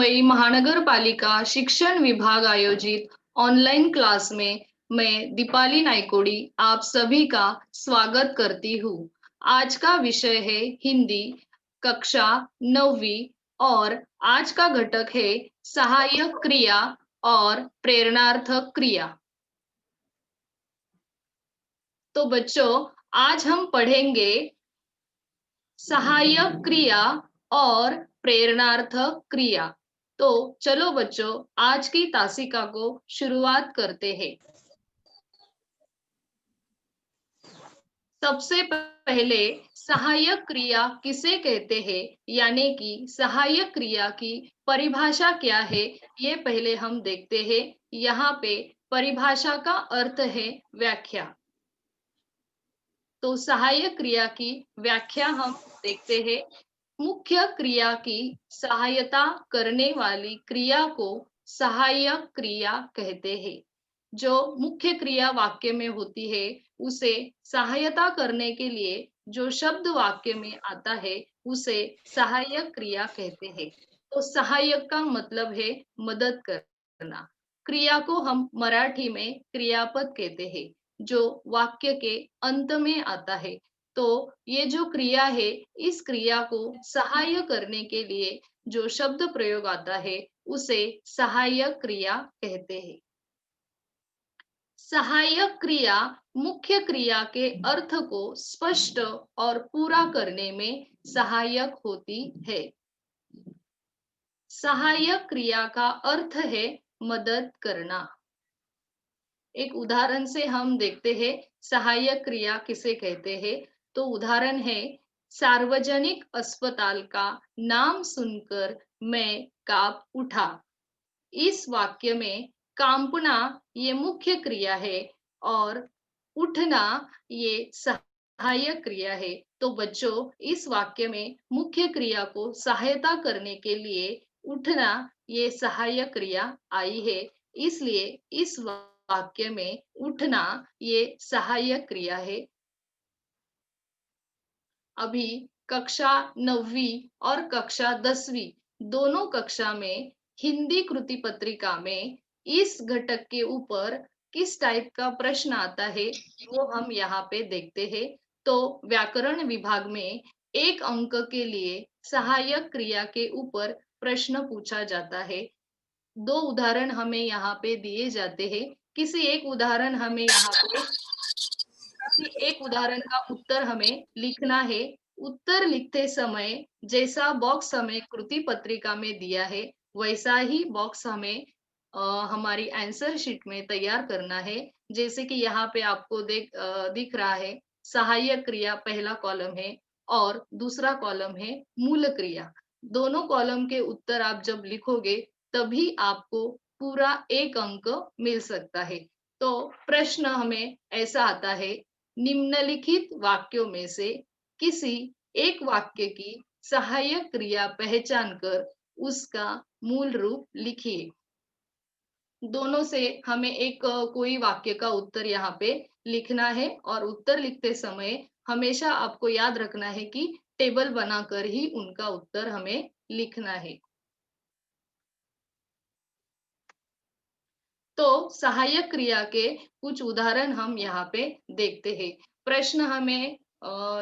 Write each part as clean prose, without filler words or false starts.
मुंबई महानगर पालिका शिक्षण विभाग आयोजित ऑनलाइन क्लास में मैं दीपाली नाइकोड़ी आप सभी का स्वागत करती हूँ। आज का विषय है हिंदी कक्षा 9वीं और आज का घटक है सहायक क्रिया और प्रेरणार्थक क्रिया। तो बच्चों, आज हम पढ़ेंगे सहायक क्रिया और प्रेरणार्थक क्रिया। तो चलो बच्चों, आज की तासिका को शुरुआत करते हैं। सबसे पहले सहायक क्रिया किसे कहते हैं, यानी कि सहायक क्रिया की परिभाषा क्या है, ये पहले हम देखते हैं। यहाँ पे परिभाषा का अर्थ है व्याख्या। तो सहायक क्रिया की व्याख्या हम देखते हैं। मुख्य क्रिया की सहायता करने वाली क्रिया को सहायक क्रिया कहते हैं। जो मुख्य क्रिया वाक्य में होती है उसे सहायता करने के लिए जो शब्द वाक्य में आता है उसे सहायक क्रिया कहते हैं। तो सहायक का मतलब है मदद करना। क्रिया को हम मराठी में क्रियापद कहते हैं, जो वाक्य के अंत में आता है। तो ये जो क्रिया है, इस क्रिया को सहाय करने के लिए जो शब्द प्रयोग आता है उसे सहायक क्रिया कहते हैं। सहायक क्रिया मुख्य क्रिया के अर्थ को स्पष्ट और पूरा करने में सहायक होती है। सहायक क्रिया का अर्थ है मदद करना। एक उदाहरण से हम देखते हैं सहायक क्रिया किसे कहते हैं। तो उदाहरण है, सार्वजनिक अस्पताल का नाम सुनकर मैं कांप उठा। इस वाक्य में कांपना ये मुख्य क्रिया है और उठना ये सहायक क्रिया है। तो बच्चों, इस वाक्य में मुख्य क्रिया को सहायता करने के लिए उठना ये सहायक क्रिया आई है, इसलिए इस वाक्य में उठना ये सहायक क्रिया है। अभी कक्षा 9वीं और कक्षा 10वीं दोनों कक्षा में हिंदी कृति पत्रिका में इस घटक के ऊपर किस टाइप का प्रश्न आता है वो हम यहाँ पे देखते हैं। तो व्याकरण विभाग में 1 अंक के लिए सहायक क्रिया के ऊपर प्रश्न पूछा जाता है। 2 उदाहरण हमें यहाँ पे दिए जाते हैं। किसी एक उदाहरण का उत्तर हमें लिखना है। उत्तर लिखते समय जैसा बॉक्स हमें कृति पत्रिका में दिया है वैसा ही बॉक्स हमें हमारी आंसर शीट में तैयार करना है। जैसे कि यहाँ पे आपको दिख रहा है, सहायक क्रिया पहला कॉलम है और दूसरा कॉलम है मूल क्रिया। दोनों कॉलम के उत्तर आप जब लिखोगे तभी आपको पूरा 1 अंक मिल सकता है। तो प्रश्न हमें ऐसा आता है, निम्नलिखित वाक्यों में से किसी एक वाक्य की सहायक क्रिया पहचान कर उसका मूल रूप लिखिए। दोनों से हमें एक कोई वाक्य का उत्तर यहाँ पे लिखना है और उत्तर लिखते समय हमेशा आपको याद रखना है कि टेबल बनाकर ही उनका उत्तर हमें लिखना है। तो सहायक क्रिया के कुछ उदाहरण हम यहाँ पे देखते हैं। प्रश्न हमें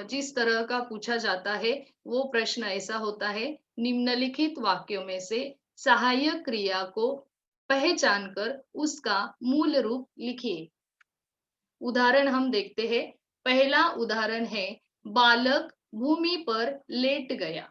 जिस तरह का पूछा जाता है वो प्रश्न ऐसा होता है, निम्नलिखित वाक्यों में से सहायक क्रिया को पहचान कर उसका मूल रूप लिखिए। उदाहरण हम देखते हैं। पहला उदाहरण है, बालक भूमि पर लेट गया।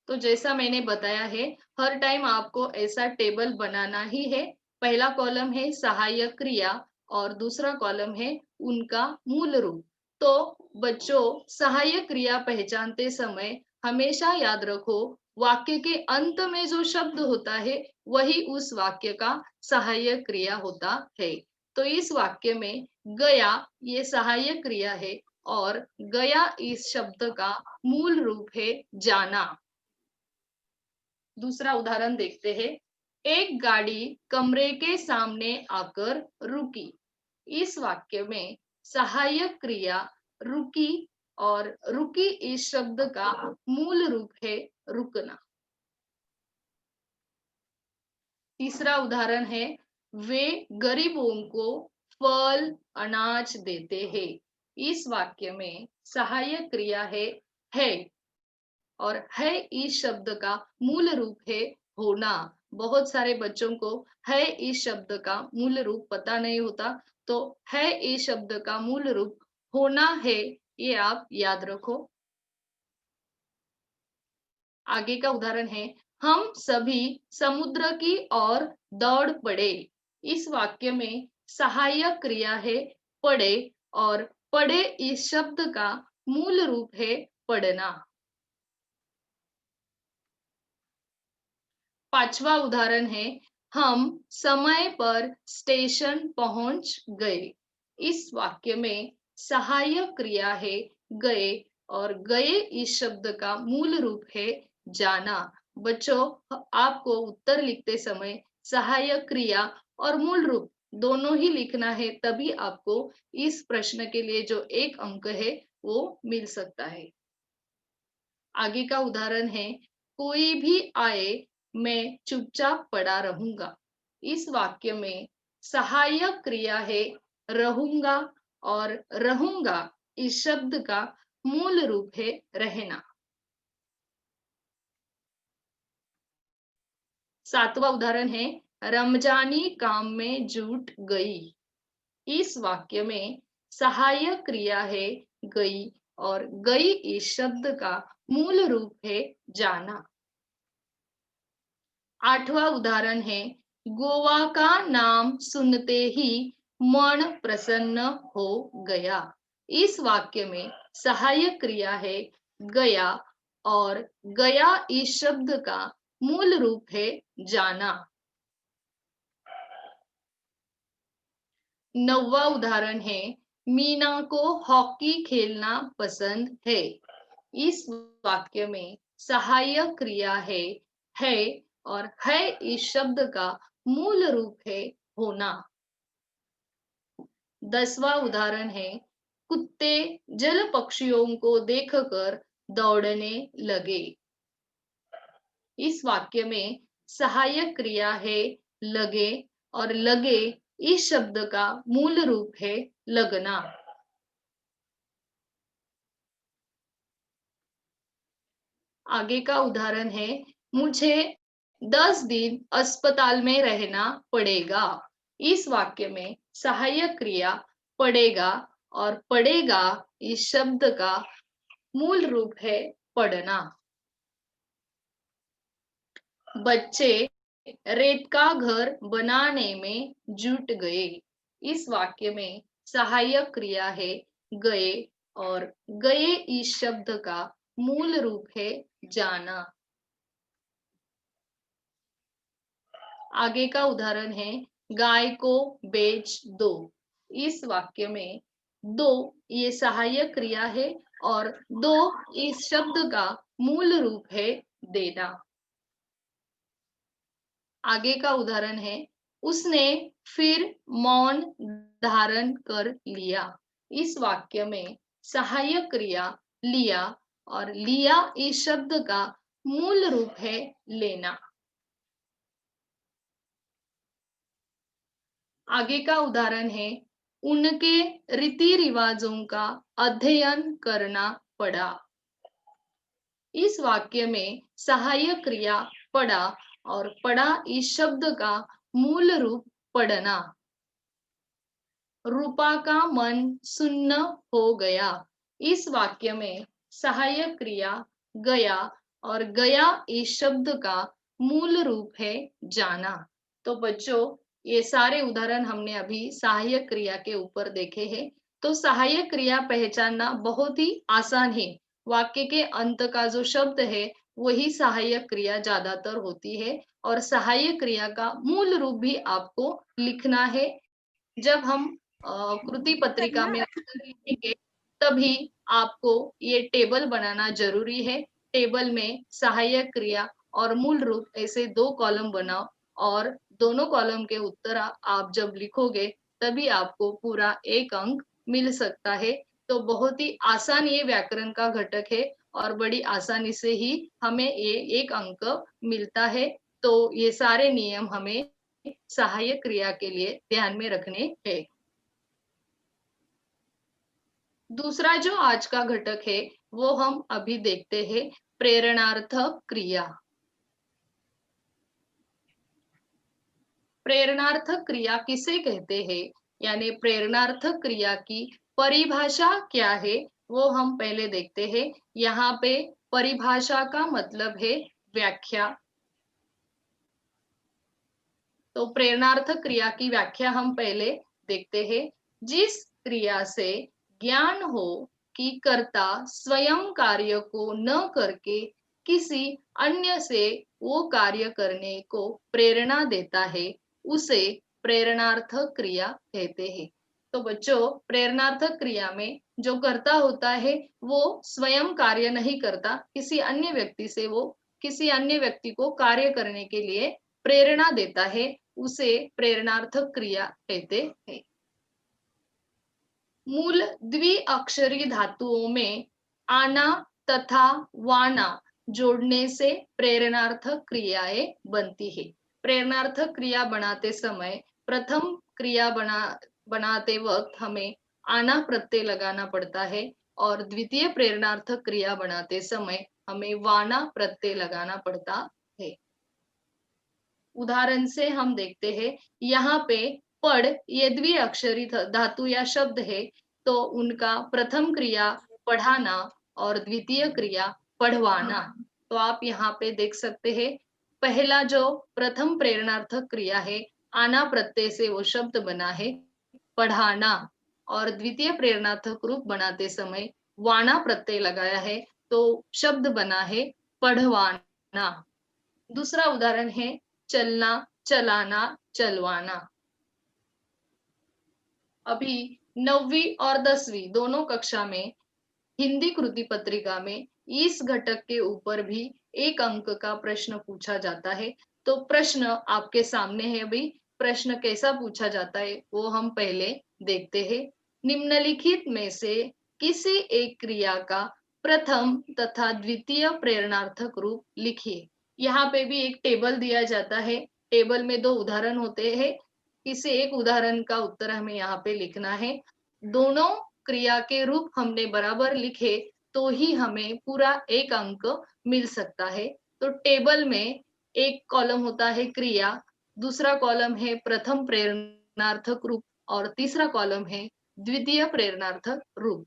तो जैसा मैंने बताया है, हर टाइम आपको ऐसा टेबल बनाना ही है। पहला कॉलम है सहायक क्रिया और दूसरा कॉलम है उनका मूल रूप। तो बच्चों, सहायक क्रिया पहचानते समय हमेशा याद रखो, वाक्य के अंत में जो शब्द होता है वही उस वाक्य का सहायक क्रिया होता है। तो इस वाक्य में गया ये सहायक क्रिया है और गया इस शब्द का मूल रूप है जाना। दूसरा उदाहरण देखते हैं। एक गाड़ी कमरे के सामने आकर रुकी। इस वाक्य में सहायक क्रिया रुकी और रुकी इस शब्द का मूल रूप है रुकना। तीसरा उदाहरण है, वे गरीबों को फल अनाज देते हैं। इस वाक्य में सहायक क्रिया है और है इस शब्द का मूल रूप है होना। बहुत सारे बच्चों को है इस शब्द का मूल रूप पता नहीं होता, तो है इस शब्द का मूल रूप होना है, ये आप याद रखो। आगे का उदाहरण है, हम सभी समुद्र की ओर दौड़ पड़े। इस वाक्य में सहायक क्रिया है पड़े और पड़े इस शब्द का मूल रूप है पढ़ना। पांचवा उदाहरण है, हम समय पर स्टेशन पहुंच गए। इस वाक्य में सहायक क्रिया है गए और गए इस शब्द का मूल रूप है जाना। बच्चों, आपको उत्तर लिखते समय सहायक क्रिया और मूल रूप दोनों ही लिखना है, तभी आपको इस प्रश्न के लिए जो 1 अंक है वो मिल सकता है। आगे का उदाहरण है, कोई भी आए मैं चुपचाप पड़ा रहूंगा। इस वाक्य में सहायक क्रिया है रहूंगा और रहूंगा इस शब्द का मूल रूप है रहना। सातवां उदाहरण है, रमजानी काम में जुट गई। इस वाक्य में सहायक क्रिया है गई और गई इस शब्द का मूल रूप है जाना। आठवां उदाहरण है, गोवा का नाम सुनते ही मन प्रसन्न हो गया। इस वाक्य में सहायक क्रिया है गया और गया इस शब्द का मूल रूप है जाना। नौवां उदाहरण है, मीना को हॉकी खेलना पसंद है। इस वाक्य में सहायक क्रिया है और है इस शब्द का मूल रूप है होना। 10वां उदाहरण है, कुत्ते जल पक्षियों को देखकर दौड़ने लगे। इस वाक्य में सहायक क्रिया है लगे और लगे इस शब्द का मूल रूप है लगना। आगे का उदाहरण है, मुझे 10 दिन अस्पताल में रहना पड़ेगा। इस वाक्य में सहायक क्रिया पड़ेगा और पड़ेगा इस शब्द का मूल रूप है पढ़ना। बच्चे रेत का घर बनाने में जुट गए। इस वाक्य में सहायक क्रिया है गए और गए इस शब्द का मूल रूप है जाना। आगे का उदाहरण है, गाय को बेच दो। इस वाक्य में दो ये सहायक क्रिया है और दो इस शब्द का मूल रूप है देना। आगे का उदाहरण है, उसने फिर मौन धारण कर लिया। इस वाक्य में सहायक क्रिया लिया और लिया इस शब्द का मूल रूप है लेना। आगे का उदाहरण है, उनके रीति रिवाजों का अध्ययन करना पड़ा। इस वाक्य में सहायक क्रिया पढ़ा और पढ़ा इस शब्द का मूल रूप पढ़ना। रूपा का मन सुन्न हो गया। इस वाक्य में सहायक क्रिया गया और गया इस शब्द का मूल रूप है जाना। तो बच्चों, ये सारे उदाहरण हमने अभी सहायक क्रिया के ऊपर देखे हैं। तो सहायक क्रिया पहचानना बहुत ही आसान है। वाक्य के अंत का जो शब्द है वही सहायक क्रिया ज्यादातर होती है और सहायक क्रिया का मूल रूप भी आपको लिखना है। जब हम कृति पत्रिका में उत्तर लिखेंगे तभी आपको ये टेबल बनाना जरूरी है। टेबल में सहायक क्रिया और मूल रूप ऐसे 2 कॉलम बनाओ और दोनों कॉलम के उत्तर आप जब लिखोगे तभी आपको पूरा 1 अंक मिल सकता है। तो बहुत ही आसान ये व्याकरण का घटक है और बड़ी आसानी से ही हमें ये 1 अंक मिलता है। तो ये सारे नियम हमें सहायक क्रिया के लिए ध्यान में रखने हैं। दूसरा जो आज का घटक है वो हम अभी देखते हैं, प्रेरणार्थक क्रिया। प्रेरणार्थक क्रिया किसे कहते हैं, यानी प्रेरणार्थक क्रिया की परिभाषा क्या है वो हम पहले देखते हैं। यहाँ पे परिभाषा का मतलब है व्याख्या। तो प्रेरणार्थक क्रिया की व्याख्या हम पहले देखते हैं। जिस क्रिया से ज्ञान हो कि कर्ता स्वयं कार्य को न करके किसी अन्य से वो कार्य करने को प्रेरणा देता है, उसे प्रेरणार्थक क्रिया कहते हैं। तो बच्चों, प्रेरणार्थक क्रिया में जो कर्ता होता है वो स्वयं कार्य नहीं करता, किसी अन्य व्यक्ति से वो किसी अन्य व्यक्ति को कार्य करने के लिए प्रेरणा देता है, उसे प्रेरणार्थक क्रिया कहते हैं। मूल द्विअक्षरी धातुओं में आना तथा वाना जोड़ने से प्रेरणार्थक क्रियाएं बनती है। प्रेरणार्थक क्रिया बनाते समय प्रथम क्रिया बनाते वक्त हमें आना प्रत्यय लगाना पड़ता है और द्वितीय प्रेरणार्थक क्रिया बनाते समय हमें वाना प्रत्यय लगाना पड़ता है। उदाहरण से हम देखते हैं, यहाँ पे पढ़ ये द्विअक्षरी धातु या शब्द है, तो उनका प्रथम क्रिया पढ़ाना और द्वितीय क्रिया पढ़वाना। तो आप यहाँ पे देख सकते हैं, पहला जो प्रथम प्रेरणार्थक क्रिया है, आना प्रत्यय से वो शब्द बना है पढ़ाना, और द्वितीय प्रेरणार्थक रूप बनाते समय वाना प्रत्यय लगाया है, तो शब्द बना है पढ़वाना। दूसरा उदाहरण है चलना, चलाना, चलवाना। अभी 9वीं और 10वीं दोनों कक्षा में हिंदी कृति पत्रिका में इस घटक के ऊपर भी 1 अंक का प्रश्न पूछा जाता है। तो प्रश्न आपके सामने है। अभी प्रश्न कैसा पूछा जाता है वो हम पहले देखते हैं। निम्नलिखित में से किसी एक क्रिया का प्रथम तथा द्वितीय प्रेरणार्थक रूप लिखिए। यहाँ पे भी एक टेबल दिया जाता है। टेबल में 2 उदाहरण होते हैं। किसी एक उदाहरण का उत्तर हमें यहाँ पे लिखना है। दोनों क्रिया के रूप हमने बराबर लिखे तो ही हमें पूरा 1 अंक मिल सकता है। तो टेबल में एक कॉलम होता है क्रिया, दूसरा कॉलम है प्रथम प्रेरणार्थक रूप और तीसरा कॉलम है द्वितीय प्रेरणार्थक रूप।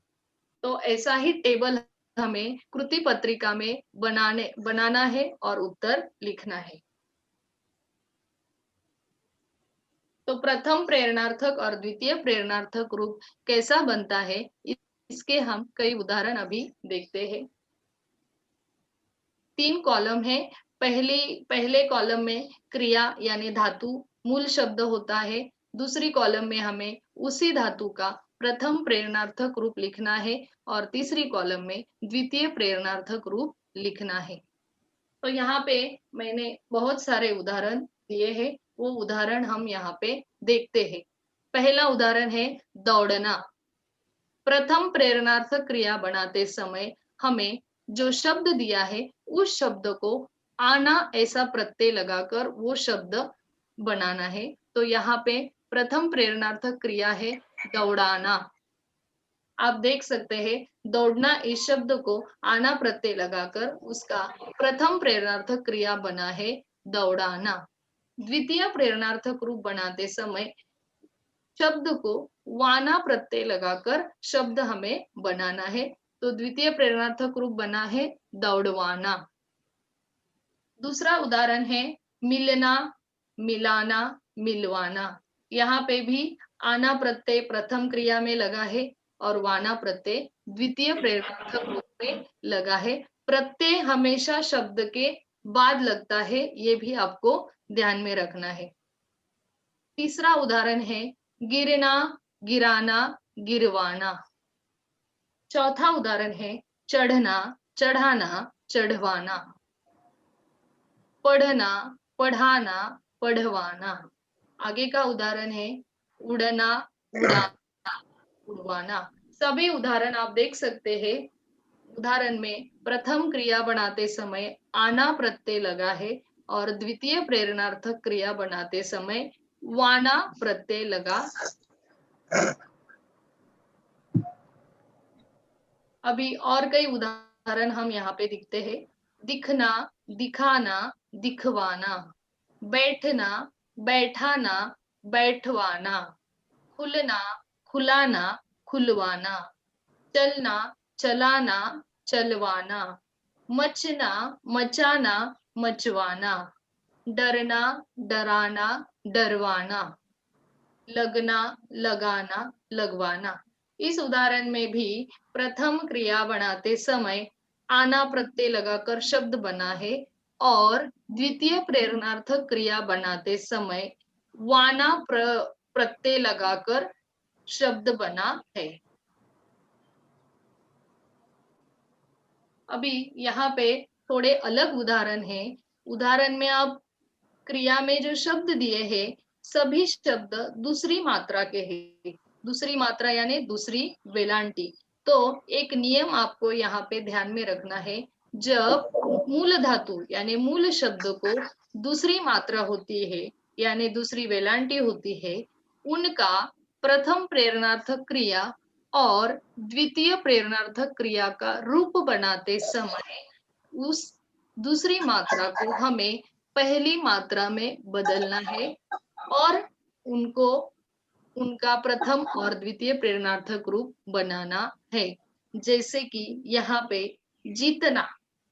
तो ऐसा ही टेबल हमें कृति पत्रिका में बनाना है और उत्तर लिखना है। तो प्रथम प्रेरणार्थक और द्वितीय प्रेरणार्थक रूप कैसा बनता है, इसके हम कई उदाहरण अभी देखते हैं। 3 कॉलम है। पहले कॉलम में क्रिया यानी धातु मूल शब्द होता है। दूसरी कॉलम में हमें उसी धातु का प्रथम प्रेरणार्थक रूप लिखना है और तीसरी कॉलम में द्वितीय प्रेरणार्थक रूप लिखना है। तो यहाँ पे मैंने बहुत सारे उदाहरण दिए हैं, वो उदाहरण हम यहाँ पे देखते हैं। पहला उदाहरण है दौड़ना। प्रथम प्रेरणार्थक क्रिया बनाते समय हमें जो शब्द दिया है उस शब्द को आना ऐसा प्रत्यय लगाकर वो शब्द बनाना है। तो यहाँ पे प्रथम प्रेरणार्थक क्रिया है दौड़ाना। आप देख सकते हैं, दौड़ना इस शब्द को आना प्रत्यय लगाकर उसका प्रथम प्रेरणार्थक क्रिया बना है दौड़ाना। द्वितीय प्रेरणार्थक रूप बनाते समय शब्द को वाना प्रत्यय लगाकर शब्द हमें बनाना है। तो द्वितीय प्रेरणार्थक रूप बना है दौड़वाना। दूसरा उदाहरण है मिलना, मिलाना, मिलवाना। यहाँ पे भी आना प्रत्यय प्रथम क्रिया में लगा है और वाना प्रत्यय द्वितीय प्रेरणार्थक रूप में लगा है। प्रत्यय हमेशा शब्द के बाद लगता है, ये भी आपको ध्यान में रखना है। तीसरा उदाहरण है गिरना, गिराना, गिरवाना। चौथा उदाहरण है चढ़ना, चढ़ाना, चढ़वाना। पढ़ना, पढ़ाना, पढ़वाना। आगे का उदाहरण है उड़ना, उड़ाना, उड़वाना। सभी उदाहरण आप देख सकते हैं। उदाहरण में प्रथम क्रिया बनाते समय आना प्रत्यय लगा है और द्वितीय प्रेरणार्थक क्रिया बनाते समय वाना प्रत्यय लगा। अभी और कई उदाहरण हम यहाँ पे दिखते हैं। दिखना, दिखाना, दिखवाना, बैठना, बैठाना, बैठवाना, खुलना, खुलाना, खुलवाना, चलना, चलाना, चलवाना, मचना, मचाना, मचवाना, डरना, डराना, डरवाना, लगना, लगाना, लगवाना। इस उदाहरण में भी प्रथम क्रिया बनाते समय आना प्रत्यय लगाकर शब्द बना है और द्वितीय प्रेरणार्थक क्रिया बनाते समय वाना प्रत्यय लगाकर शब्द बना है। अभी यहाँ पे थोड़े अलग उदाहरण हैं। उदाहरण में आप क्रिया में जो शब्द दिए हैं सभी शब्द दूसरी मात्रा के हैं। दूसरी मात्रा यानी दूसरी वेलांटी। तो एक नियम आपको यहाँ पे ध्यान में रखना है। जब मूल धातु यानी मूल शब्द को दूसरी मात्रा होती है यानी दूसरी वेलांटी होती है, उनका प्रथम प्रेरणार्थक क्रिया और द्वितीय प्रेरणार्थक क्रिया का रूप बनाते समय उस दूसरी मात्रा को हमें पहली मात्रा में बदलना है और उनको उनका प्रथम और द्वितीय प्रेरणार्थक रूप बनाना है। जैसे कि यहाँ पे जीतना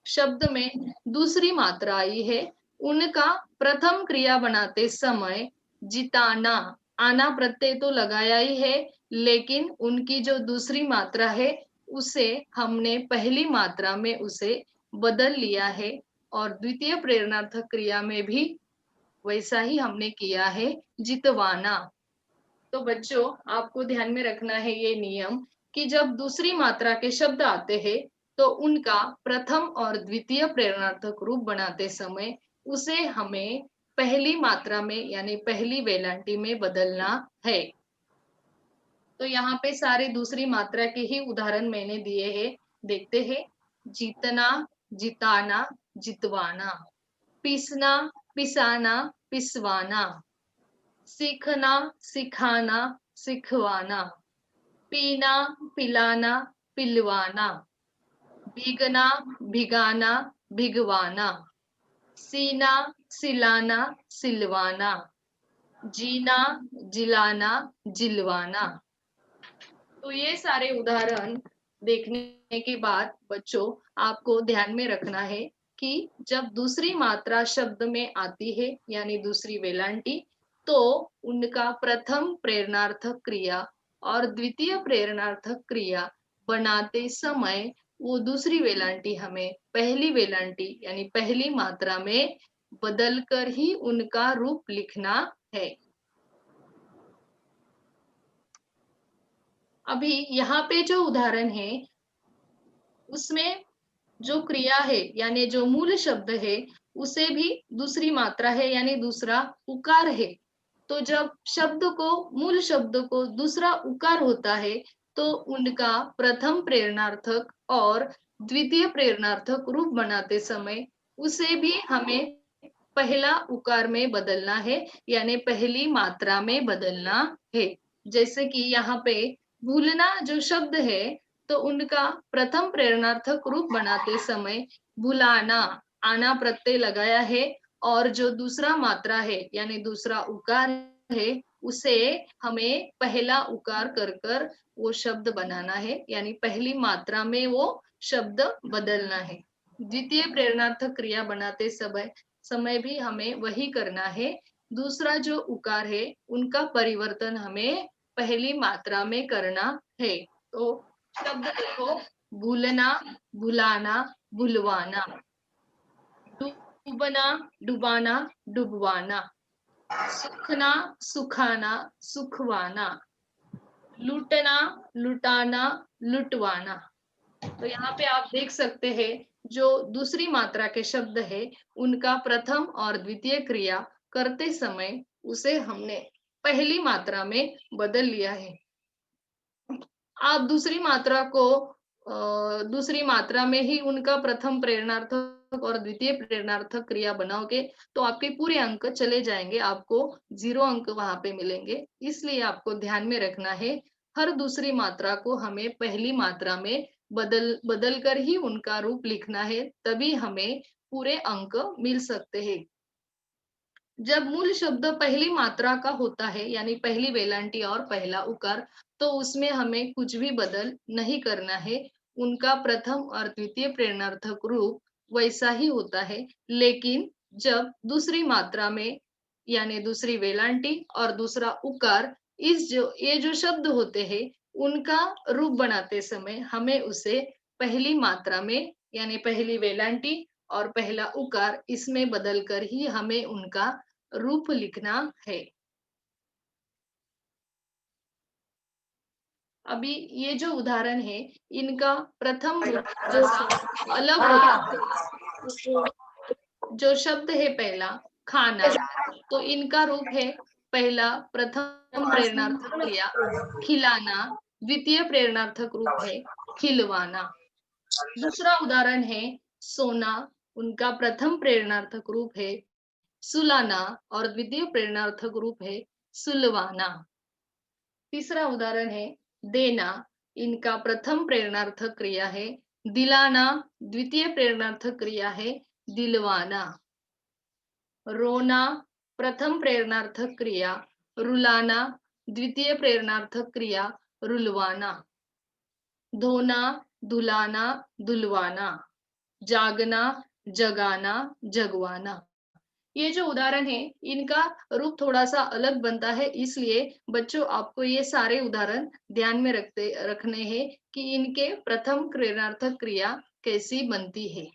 शब्द में दूसरी मात्रा आई है, उनका प्रथम क्रिया बनाते समय जिताना, आना प्रत्यय तो लगाया ही है, लेकिन उनकी जो दूसरी मात्रा है उसे हमने पहली मात्रा में उसे बदल लिया है और द्वितीय प्रेरणार्थक क्रिया में भी वैसा ही हमने किया है, जितवाना। तो बच्चों आपको ध्यान में रखना है ये नियम कि जब दूसरी मात्रा के शब्द आते हैं तो उनका प्रथम और द्वितीय प्रेरणार्थक रूप बनाते समय उसे हमें पहली मात्रा में यानी पहली वेलांटी में बदलना है। तो यहाँ पे सारे दूसरी मात्रा के ही उदाहरण मैंने दिए हैं, देखते हैं। जीतना, जिताना, जितवाना, पीसना, पिसाना, पिसवाना, सीखना, सिखाना, सिखवाना, पीना, पिलाना, पिलवाना, भीगना, भिगाना, भिगवाना, सीना, सिलाना, सिलवाना, जीना, जिलाना, जिलवाना। तो ये सारे उदाहरण देखने के बाद बच्चों आपको ध्यान में रखना है कि जब दूसरी मात्रा शब्द में आती है यानी दूसरी वेलांटी, तो उनका प्रथम प्रेरणार्थक क्रिया और द्वितीय प्रेरणार्थक क्रिया बनाते समय वो दूसरी वेलांटी हमें पहली वेलांटी यानी पहली मात्रा में बदलकर ही उनका रूप लिखना है। अभी यहाँ पे जो उदाहरण है उसमें जो क्रिया है यानी जो मूल शब्द है उसे भी दूसरी मात्रा है यानी दूसरा उकार है। तो जब शब्द को मूल शब्द को दूसरा उकार होता है तो उनका प्रथम प्रेरणार्थक और द्वितीय प्रेरणार्थक रूप बनाते समय उसे भी हमें पहला उकार में बदलना है यानी पहली मात्रा में बदलना है। जैसे कि यहाँ पे भूलना जो शब्द है तो उनका प्रथम प्रेरणार्थक रूप बनाते समय भुलाना, आना प्रत्यय लगाया है और जो दूसरा मात्रा है यानी दूसरा उकार है उसे हमें पहला उकार कर कर वो शब्द बनाना है यानी पहली मात्रा में वो शब्द बदलना है। द्वितीय प्रेरणार्थक क्रिया बनाते समय भी हमें वही करना है। दूसरा जो उकार है उनका परिवर्तन हमें पहली मात्रा में करना है। तो शब्द देखो, भूलना, भुलाना, भुलवाना, डूबना, डुबाना, डुबवाना, सुखना, सुखाना, सुखवाना, लूटना, लुटाना, लुटवाना। तो यहाँ पे आप देख सकते हैं जो दूसरी मात्रा के शब्द है उनका प्रथम और द्वितीय क्रिया करते समय उसे हमने पहली मात्रा में बदल लिया है। आप दूसरी मात्रा को दूसरी मात्रा में ही उनका प्रथम प्रेरणार्थक और द्वितीय प्रेरणार्थक क्रिया बनाओगे तो आपके पूरे अंक चले जाएंगे, आपको 0 अंक वहां पे मिलेंगे। इसलिए आपको ध्यान में रखना है, हर दूसरी मात्रा को हमें पहली मात्रा में बदल बदल कर ही उनका रूप लिखना है, तभी हमें पूरे अंक मिल सकते हैं। जब मूल शब्द पहली मात्रा का होता है, यानी पहली वेलांटी और पहला उकार, तो उसमें हमें कुछ भी बदल नहीं करना है। उनका प्रथम और द्वितीय प्रेरणार्थक रूप वैसा ही होता है। लेकिन जब दूसरी मात्रा में, यानी दूसरी वेलांटी और दूसरा उकार, ये जो शब्द होते हैं, उनका रूप बनाते समय हमें उसे पहली मात्रा में, यानी पहली वेलांटी और पहला उकार, इसमें बदलकर ही हमें उनका रूप लिखना है। अभी ये जो उदाहरण है, इनका प्रथम रूप थोड़ा अलग होता है। जो शब्द है पहला खाना, तो इनका रूप है पहला प्रथम प्रेरणार्थक क्रिया खिलाना, द्वितीय प्रेरणार्थक रूप है खिलवाना। दूसरा उदाहरण है सोना, उनका प्रथम प्रेरणार्थक रूप है सुलाना और द्वितीय प्रेरणार्थक रूप है सुलवाना। तीसरा उदाहरण है देना, इनका प्रथम प्रेरणार्थक क्रिया है दिलाना, द्वितीय प्रेरणार्थक क्रिया है दिलवाना। रोना, प्रथम प्रेरणार्थक क्रिया रुलाना, द्वितीय प्रेरणार्थक क्रिया रुलवाना। धोना, धुलाना, धुलवाना। जागना, जगाना, जगवाना। ये जो उदाहरण है, इनका रूप थोड़ा सा अलग बनता है, इसलिए बच्चों आपको ये सारे उदाहरण ध्यान में रखने हैं कि इनके प्रथम प्रेरणार्थक क्रिया कैसी बनती है।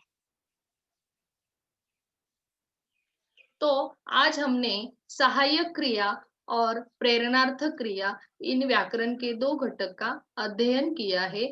तो आज हमने सहायक क्रिया और प्रेरणार्थक क्रिया, इन व्याकरण के दो घटक का अध्ययन किया है।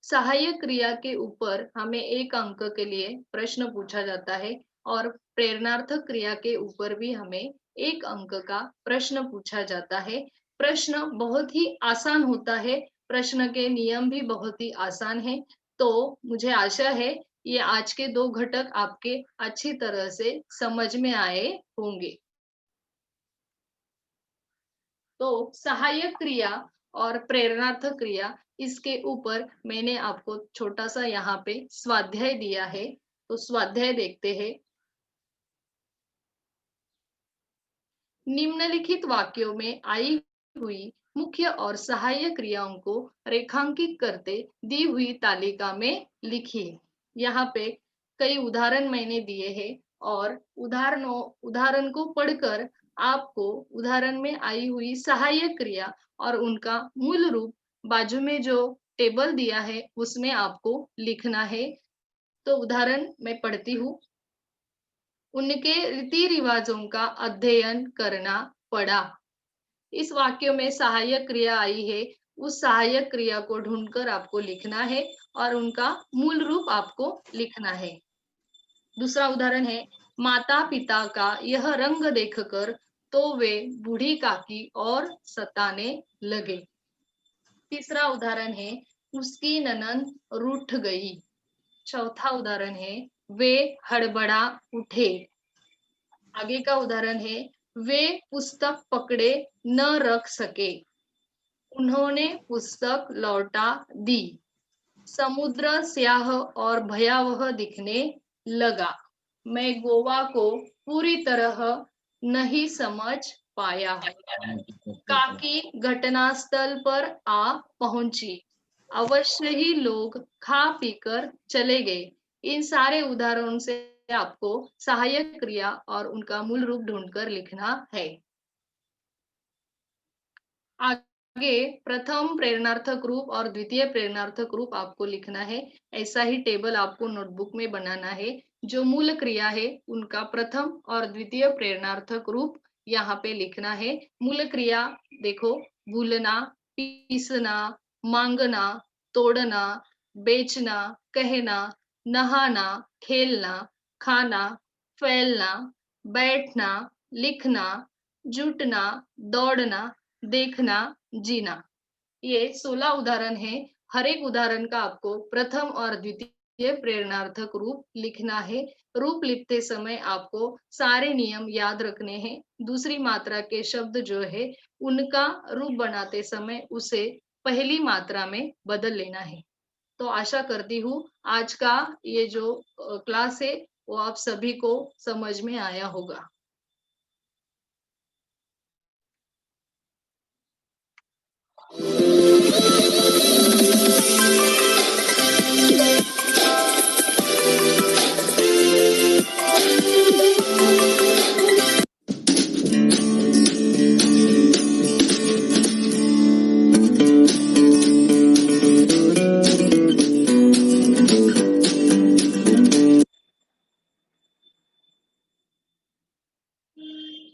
सहायक क्रिया के ऊपर हमें 1 अंक के लिए प्रश्न पूछा जाता है और प्रेरणार्थक क्रिया के ऊपर भी हमें 1 अंक का प्रश्न पूछा जाता है। प्रश्न बहुत ही आसान होता है, प्रश्न के नियम भी बहुत ही आसान है। तो मुझे आशा है ये आज के 2 घटक आपके अच्छी तरह से समझ में आए होंगे। तो सहायक क्रिया और प्रेरणार्थक क्रिया, इसके ऊपर मैंने आपको छोटा सा यहाँ पे स्वाध्याय दिया है, तो स्वाध्याय देखते हैं। निम्नलिखित वाक्यों में आई हुई मुख्य और सहायक क्रियाओं को रेखांकित करते दी हुई तालिका में लिखिए। यहाँ पे कई उदाहरण मैंने दिए हैं और उदाहरण को पढ़कर आपको उदाहरण में आई हुई सहायक क्रिया और उनका मूल रूप बाजू में जो टेबल दिया है उसमें आपको लिखना है। तो उदाहरण मैं पढ़ती हूँ। उनके रीति रिवाजों का अध्ययन करना पड़ा। इस वाक्य में सहायक क्रिया आई है, उस सहायक क्रिया को ढूंढकर आपको लिखना है और उनका मूल रूप आपको लिखना है। दूसरा उदाहरण है, माता पिता का यह रंग देखकर तो वे बूढ़ी काकी और सताने लगे। तीसरा उदाहरण है, उसकी ननद रूठ गई। चौथा उदाहरण है, वे हड़बड़ा उठे। आगे का उदाहरण है, वे पुस्तक पकड़े न रख सके, उन्होंने पुस्तक लौटा दी। समुद्र स्याह और भयावह दिखने लगा। मैं गोवा को पूरी तरह नहीं समझ पाया। काकी घटनास्थल पर आ पहुंची। अवश्य ही लोग खा पीकर चले गए। इन सारे उदाहरणों से आपको सहायक क्रिया और उनका मूल रूप ढूंढकर लिखना है। आगे प्रथम प्रेरणार्थक रूप और द्वितीय प्रेरणार्थक रूप आपको लिखना है। ऐसा ही टेबल आपको नोटबुक में बनाना है। जो मूल क्रिया है उनका प्रथम और द्वितीय प्रेरणार्थक रूप यहाँ पे लिखना है। मूल क्रिया देखो, भूलना, पीसना, मांगना, तोड़ना, बेचना, कहना, नहाना, खेलना, खाना, फैलना, बैठना, लिखना, जुटना, दौड़ना, देखना, जीना। ये 16 उदाहरण है हर एक उदाहरण का आपको प्रथम और द्वितीय प्रेरणार्थक रूप लिखना है। रूप लिखते समय आपको सारे नियम याद रखने हैं। दूसरी मात्रा के शब्द जो है, उनका रूप बनाते समय उसे पहली मात्रा में बदल लेना है। तो आशा करती हूँ आज का ये जो क्लास है, वो आप सभी को समझ में आया होगा।